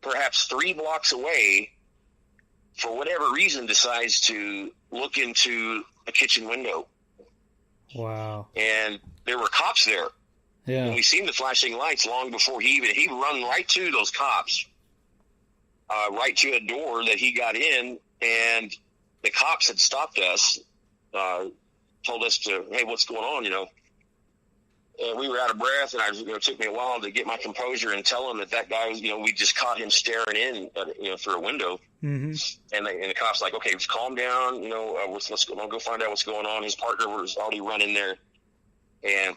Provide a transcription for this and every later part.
perhaps 3 blocks away, for whatever reason, decides to look into a kitchen window. Wow. And there were cops there. Yeah. And we seen the flashing lights long before he run right to those cops, right to a door that he got in, and the cops had stopped us, told us hey, what's going on, And we were out of breath, and it took me a while to get my composure and tell him that guy was, we just caught him staring in, through a window. Mm-hmm. And the cops like, okay, just calm down, let's go find out what's going on. His partner was already running there, and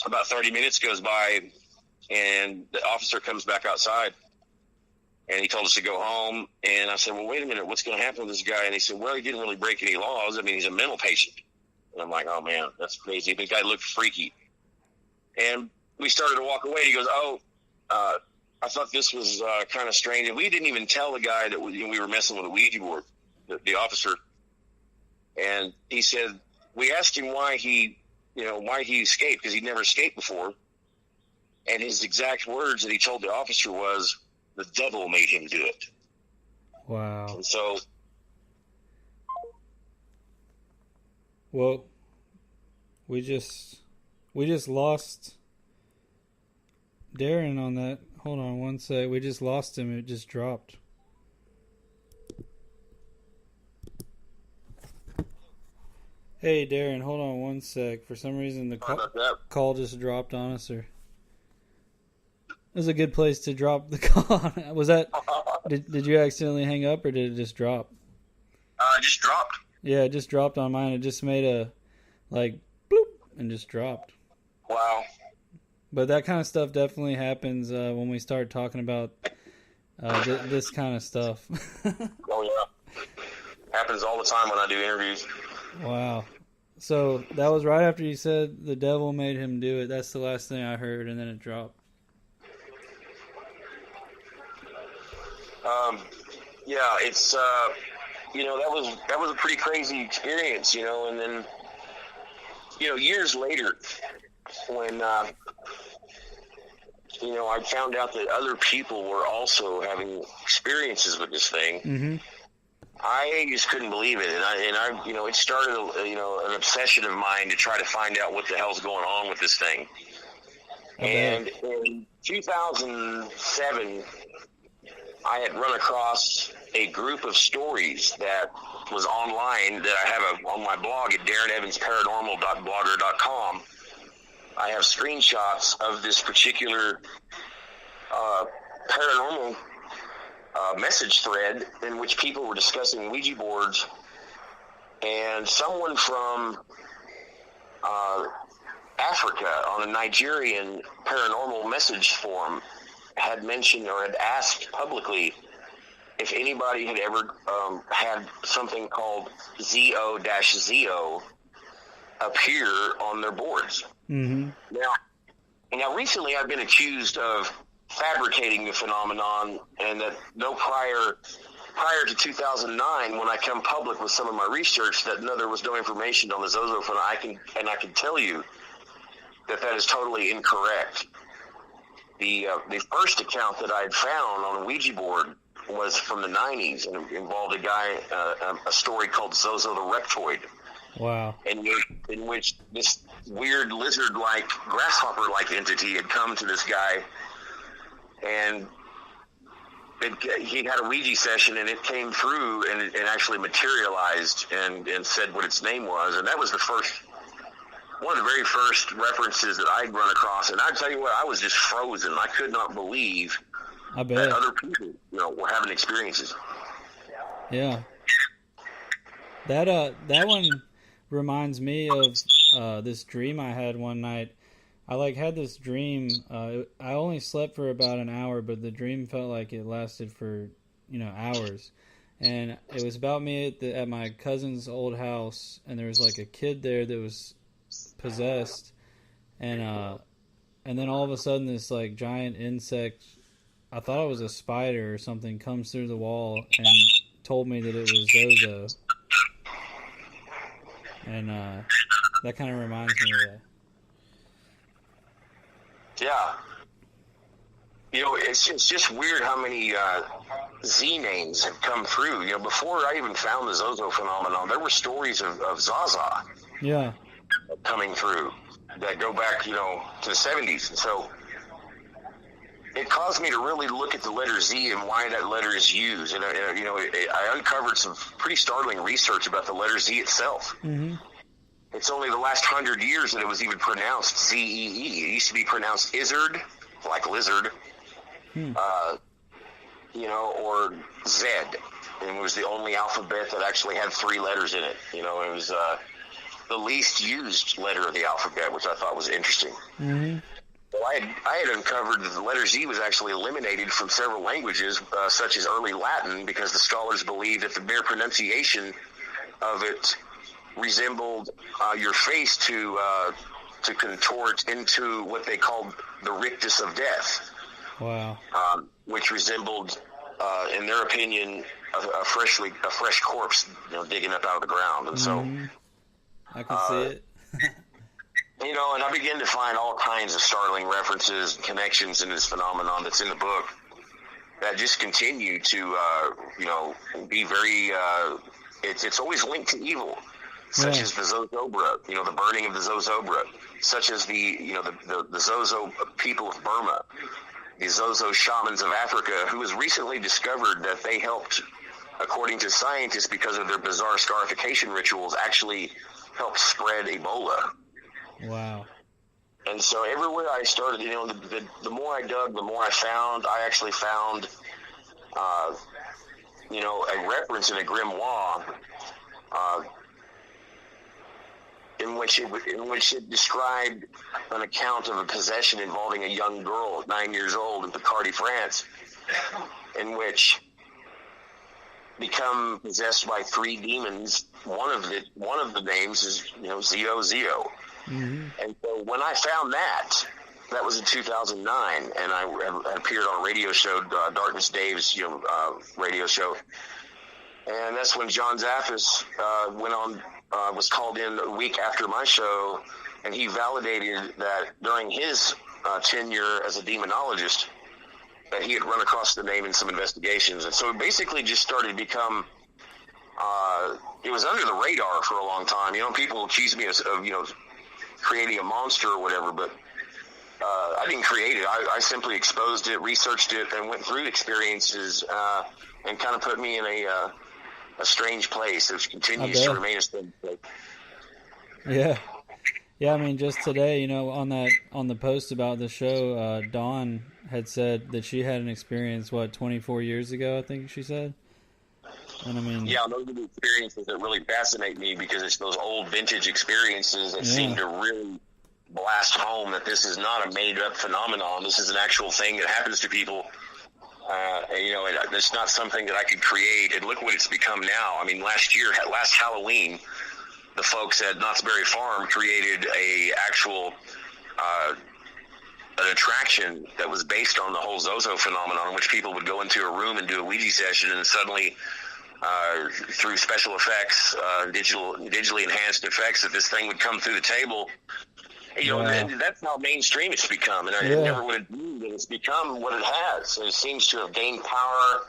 about 30 minutes goes by, and the officer comes back outside, and he told us to go home. And I said, well, wait a minute, what's going to happen with this guy? And he said, well, he didn't really break any laws. I mean, he's a mental patient. And I'm like, oh man, that's crazy. The guy looked freaky. And we started to walk away. He goes, I thought this was kind of strange. And we didn't even tell the guy that we were messing with a Ouija board, the officer. And he said, we asked him why he escaped, because he'd never escaped before. And his exact words that he told the officer was, the devil made him do it. Wow. And so. Well, we just lost Darren on that. Hold on one sec. We just lost him. It just dropped. Hey, Darren, hold on one sec. For some reason, the call just dropped on us. Or it was a good place to drop the call. Was that? Did you accidentally hang up, or did it just drop? It just dropped. Yeah, it just dropped on mine. It just made a bloop and just dropped. Wow. But that kind of stuff definitely happens when we start talking about this kind of stuff. Oh yeah, happens all the time when I do interviews. Wow. So that was right after you said the devil made him do it. That's the last thing I heard, and then it dropped. Yeah, it's that was a pretty crazy experience, and then years later, when I found out that other people were also having experiences with this thing. Mm-hmm. I just couldn't believe it, and I it started an obsession of mine to try to find out what the hell's going on with this thing. Okay. And in 2007, I had run across a group of stories that was online that I have on my blog at DarrenEvansParanormal.blogger.com. I have screenshots of this particular paranormal message thread in which people were discussing Ouija boards, and someone from Africa on a Nigerian paranormal message forum had mentioned or had asked publicly if anybody had ever had something called ZO-ZO appear on their boards. Mm-hmm. Now, recently I've been accused of fabricating the phenomenon, and that prior to 2009, when I come public with some of my research, that there was no information on the Zozo Phenomenon. I can tell you that is totally incorrect. The first account that I'd found on a Ouija board was from the 90s, and it involved a guy, a story called Zozo the Reptoid. Wow. In which this weird lizard-like, grasshopper-like entity had come to this guy, and he had a Ouija session, and it came through and it actually materialized and said what its name was. And that was one of the very first references that I'd run across. And I tell you what, I was just frozen. I could not believe that other people, were having experiences. Yeah. That one reminds me of this dream I had one night. I had this dream. I only slept for about an hour, but the dream felt like it lasted for hours. And it was about me at my cousin's old house, and there was a kid there that was possessed, and then all of a sudden this giant insect, I thought it was a spider or something, comes through the wall and told me that it was Zozo. And that kind of reminds me of that. Yeah. It's just weird how many Z names have come through. Before I even found the Zozo Phenomenon, there were stories of Zaza Yeah. coming through that go back, to the 70s. And so it caused me to really look at the letter Z and why that letter is used. And, I uncovered some pretty startling research about the letter Z itself. Mm-hmm. It's only the last 100 years that it was even pronounced Z-E-E. It used to be pronounced Izzard, like lizard, or Z. And it was the only alphabet that actually had 3 letters in it. It was the least used letter of the alphabet, which I thought was interesting. Mm-hmm. Well, I had uncovered that the letter Z was actually eliminated from several languages, such as early Latin, because the scholars believed that the bare pronunciation of it resembled your face to contort into what they called the rictus of death. Wow. Which resembled, in their opinion, a fresh corpse, digging up out of the ground. And so, I can see it. And I began to find all kinds of startling references and connections in this phenomenon that's in the book that just continue to, be very, it's always linked to evil, such as the Zozobra, the burning of the Zozobra, such as the Zozo people of Burma, the Zozo shamans of Africa, who was recently discovered that they helped, according to scientists, because of their bizarre scarification rituals, actually helped spread Ebola. Wow. And so everywhere I started, the more I dug, the more I found. I actually found, a reference in a grimoire in which it described an account of a possession involving a young girl, 9 years old, in Picardy, France, in which become possessed by 3 demons. One of the names is Zio. Mm-hmm. And so when I found that was in 2009, and I appeared on a radio show, Darkness Dave's radio show, and that's when John Zaffis went on, was called in a week after my show, and he validated that during his tenure as a demonologist, that he had run across the name in some investigations. And so it basically just started to become, it was under the radar for a long time. People accuse me of creating a monster or whatever, but I didn't create it. I simply exposed it, researched it, and went through experiences and kind of put me in a strange place, which continues to remain a strange place. Yeah. Yeah, I mean, just today, on the post about the show, Dawn had said that she had an experience, 24 years ago, I think she said? And I mean... Yeah, those are the experiences that really fascinate me, because it's those old vintage experiences that seem to really blast home that this is not a made-up phenomenon. This is an actual thing that happens to people. It's not something that I could create. And look what it's become now. I mean, last Halloween, the folks at Knott's Berry Farm created an attraction that was based on the whole Zozo phenomenon, in which people would go into a room and do a Ouija session, and suddenly, through special effects, digitally enhanced effects, that this thing would come through the table. And that's how mainstream it's become, and I never would have dreamed that it's become what it has. It seems to have gained power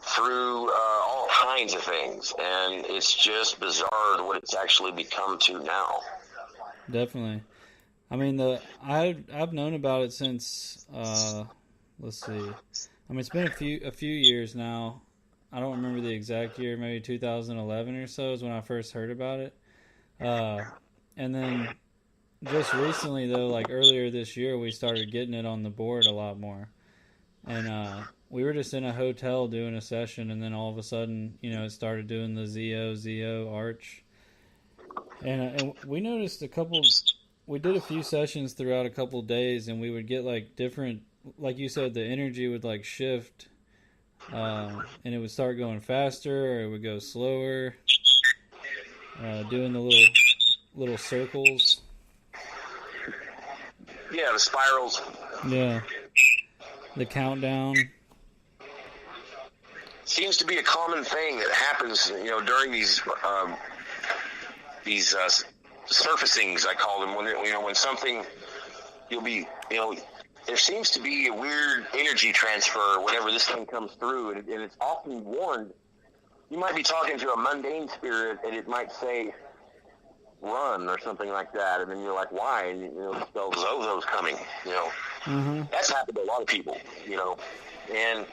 through all kinds of things, and it's just bizarre what it's actually become to now. Definitely. I mean, I've known about it since let's see. I mean, it's been a few years now. I don't remember the exact year. Maybe 2011 or so is when I first heard about it. And then just recently, though, like earlier this year, we started getting it on the board a lot more. And we were just in a hotel doing a session, and then all of a sudden, it started doing the Zio arch. And we noticed we did a few sessions throughout a couple of days, and we would get like different, like you said, the energy would like shift, and it would start going faster, or it would go slower, doing the little circles. Yeah, the spirals. Yeah. The countdown. Seems to be a common thing that happens, during these surfacings, I call them, when something, you'll be, there seems to be a weird energy transfer whenever this thing comes through, and it's often warned. You might be talking to a mundane spirit, and it might say, run, or something like that, and then you're like, why? And, Zozo's coming, That's happened to a lot of people, and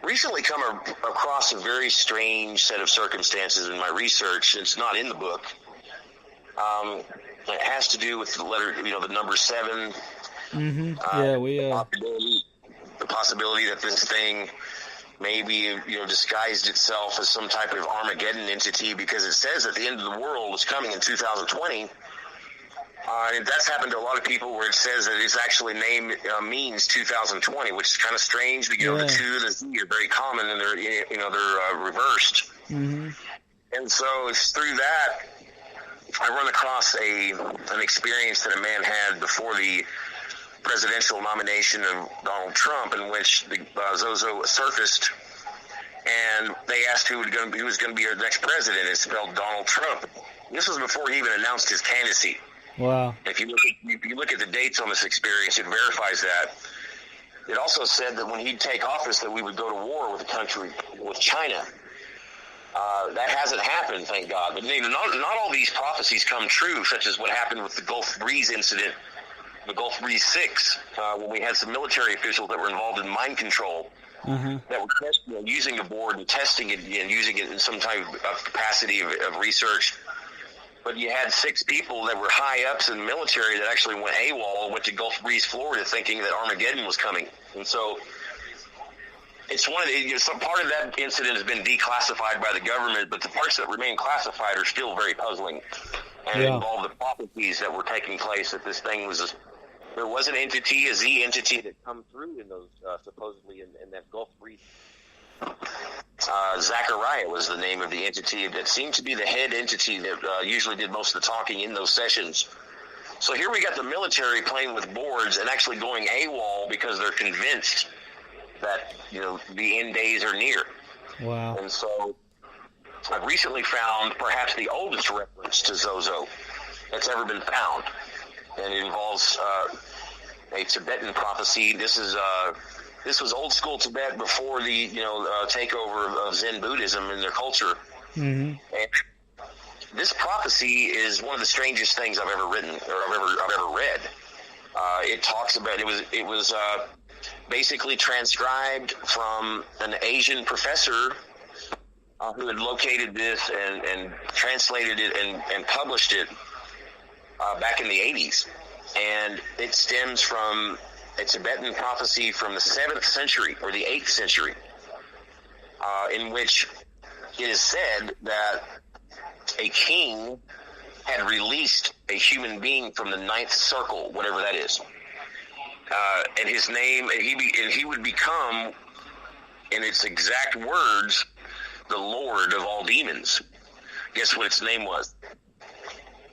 recently come across a very strange set of circumstances in my research. It's not in the book. It has to do with the letter, the number 7. The possibility that this thing maybe, disguised itself as some type of Armageddon entity, because it says that the end of the world is coming in 2020. And that's happened to a lot of people, where it says that its actually name means 2020, which is kind of strange. But, the 2 and the Z are very common, and they're reversed. Mm-hmm. And so it's through that I run across an experience that a man had before the presidential nomination of Donald Trump, in which the Zozo surfaced, and they asked who was going to be our next president. It's spelled Donald Trump. This was before he even announced his candidacy. Wow. If you look at the dates on this experience, it verifies that. It also said that when he'd take office, that we would go to war with China. That hasn't happened, thank God. But not all these prophecies come true, such as what happened with the Gulf Breeze incident, the Gulf Breeze 6, when we had some military officials that were involved in mind control, that were using the board and testing it and using it in some type of capacity of research. But you had 6 people that were high-ups in the military that actually went AWOL and went to Gulf Breeze, Florida, thinking that Armageddon was coming. And so it's one of the, some part of that incident has been declassified by the government, but the parts that remain classified are still very puzzling. And it involved the prophecies that were taking place, that this thing was there was an entity, a Z entity, that come through in those, supposedly in that Gulf Breeze. Zachariah was the name of the entity that seemed to be the head entity that usually did most of the talking in those sessions. So here we got the military playing with boards and actually going AWOL because they're convinced that, the end days are near. Wow. And so I've recently found perhaps the oldest reference to Zozo that's ever been found. And it involves a Tibetan prophecy. This was old school Tibet before the takeover of Zen Buddhism in their culture. Mm-hmm. And this prophecy is one of the strangest things I've ever written or I've ever read. It talks about it was basically transcribed from an Asian professor who had located this and translated it and published it back in the 80s. And it stems from a Tibetan prophecy from the 7th century or the 8th century, in which it is said that a king had released a human being from the 9th circle, whatever that is. And his name, and he would become, in its exact words, the Lord of all demons. Guess what its name was?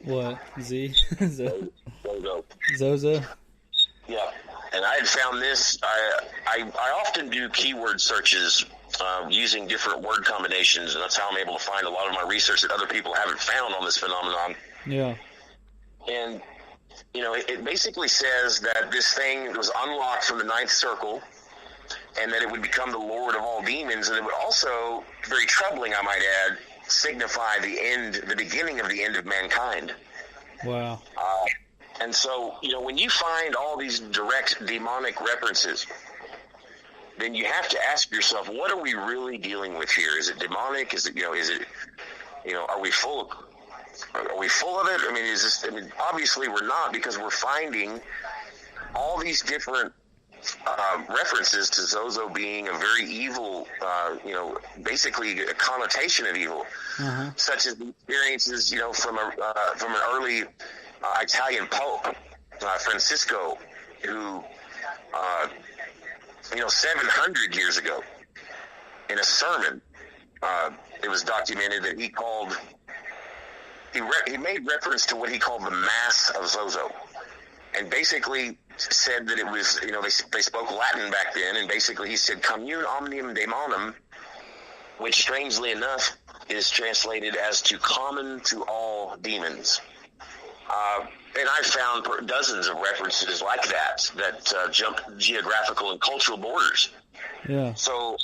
What? Z? Zozo. Zozo? Yeah. And I had found this. I often do keyword searches using different word combinations, and that's how I'm able to find a lot of my research that other people haven't found on this phenomenon. Yeah. And, it basically says that this thing was unlocked from the 9th circle, and that it would become the Lord of all demons, and it would also, very troubling, I might add, signify the beginning of the end of mankind. Wow. And so, when you find all these direct demonic references, then you have to ask yourself, what are we really dealing with here? Is it demonic? Is it, are we full of it? I mean, obviously we're not, because we're finding all these different references to Zozo being a very evil, basically a connotation of evil, such as the experiences, from an early Italian Pope, Francisco, who, 700 years ago, in a sermon, it was documented that he made reference to what he called the Mass of Zozo, and basically said that it was, they spoke Latin back then, and basically he said commune omnium daemonum, which strangely enough is translated as to common to all demons. And I found dozens of references like that jump geographical and cultural borders. Yeah. So